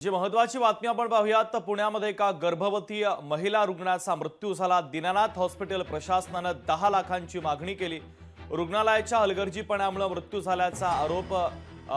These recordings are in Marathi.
जी महत्वाची बातमी आपण पाहूयात तर पुण्यामध्ये एका गर्भवती महिला रुग्णाचा मृत्यू झाला। दीनानाथ हॉस्पिटल प्रशासनाने 10 लाखांची मागणी केली। रुग्णालयाच्या हलगर्जीपणामुळे मृत्यू झाल्याचा आरोप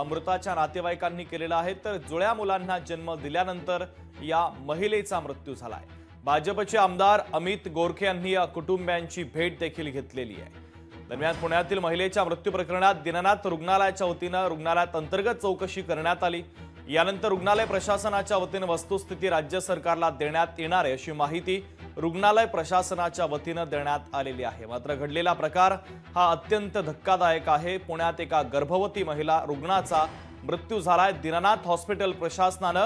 मृताच्या नातेवाईकांनी केलेला आहे। तर जुळ्या मुलांना जन्म दिल्यानंतर या महिलेचा मृत्यू झालाय। भाजपचे आमदार अमित गोरखे यांनी कुटुंबियांची भेट देखील घेतलेली आहे। दरम्यान पुण्यातील महिलेच्या मृत्यू प्रकरणात दीनानाथ रुग्णालयाच्या वतीने रुग्णालयात अंतर्गत चौकशी करण्यात आली। यानंतर रुग्णालय प्रशासनाच्या वतीने वस्तुस्थिती राज्य सरकारला देण्यात येणार आहे अशी माहिती रुग्णालय प्रशासनाच्या वतीने देण्यात आलेली आहे। मात्र घडलेला प्रकार हा अत्यंत धक्कादायक आहे। पुण्यात एका गर्भवती महिला रुग्णाचा मृत्यू झालाय। दीनानाथ हॉस्पिटल प्रशासनाने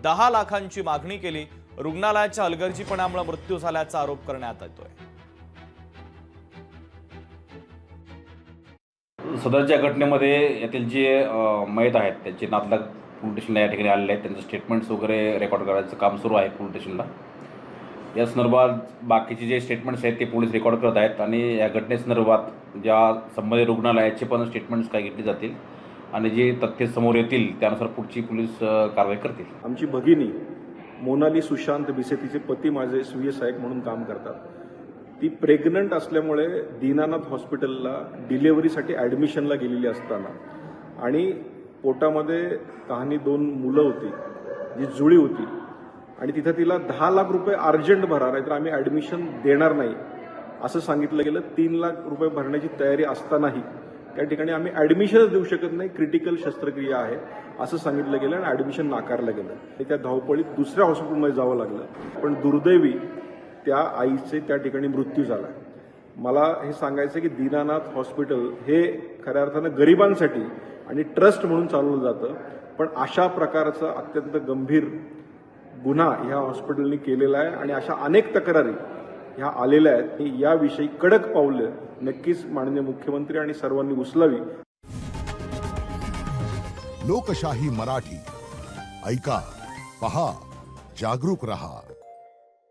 10 लाखांची मागणी केली। रुग्णालयाच्या हलगर्जीपणामुळे मृत्यू झाल्याचा आरोप करण्यात येतोय। सदरच्या घटनेमध्ये यातील जे मयत आहेत त्यांचे नातलग पोलीस स्टेशनला या ठिकाणी आलेले आहेत। त्यांचे स्टेटमेंट्स वगैरे रेकॉर्ड करायचं काम सुरू आहे पोलीस स्टेशनला। या संदर्भात बाकीचे जे स्टेटमेंट्स आहेत ते पोलीस रेकॉर्ड करत आहेत आणि या घटनेसंदर्भात ज्या संबंधित रुग्णालयाचे पण स्टेटमेंट्स काय घेतले जातील आणि जे तथ्य समोर येतील त्यानुसार पुढची पोलीस कारवाई करतील। आमची भगिनी मोनाली सुशांत बिसे, तिचे पती माझे स्वीय सहाय्यक म्हणून काम करतात। ती प्रेग्नंट असल्यामुळे दीनानाथ हॉस्पिटलला डिलिव्हरीसाठी ॲडमिशनला गेलेली असताना आणि पोटामध्ये तहानी 2 मुलं होती जी जुळी होती आणि तिथं तिला 10 लाख रुपये अर्जंट भरा, नाहीतर आम्ही ॲडमिशन देणार नाही असं सांगितलं गेलं। 3 लाख रुपये भरण्याची तयारी असतानाही त्या ठिकाणी आम्ही ॲडमिशनच देऊ शकत नाही, क्रिटिकल शस्त्रक्रिया आहे असं सांगितलं गेलं आणि ॲडमिशन नाकारलं गेलं। त्या धावपळीत दुसऱ्या हॉस्पिटलमध्ये जावं लागलं, पण दुर्दैवी त्या आईचे त्या ठिकाणी मृत्यू झाला। मला हे सांगायचं की दीनानाथ हॉस्पिटल हे खऱ्या अर्थानं गरिबांसाठी आणि ट्रस्ट म्हणून चालवलं जातं, पण अशा प्रकारचा अत्यंत गंभीर गुन्हा ह्या हॉस्पिटलने केलेला आहे आणि अशा अनेक तक्रारी ह्या आलेल्या आहेत। याविषयी कडक पावलं नक्कीच माननीय मुख्यमंत्री आणि सर्वांनी उचलावी। लोकशाही मराठी ऐका, पहा, जागरूक रहा।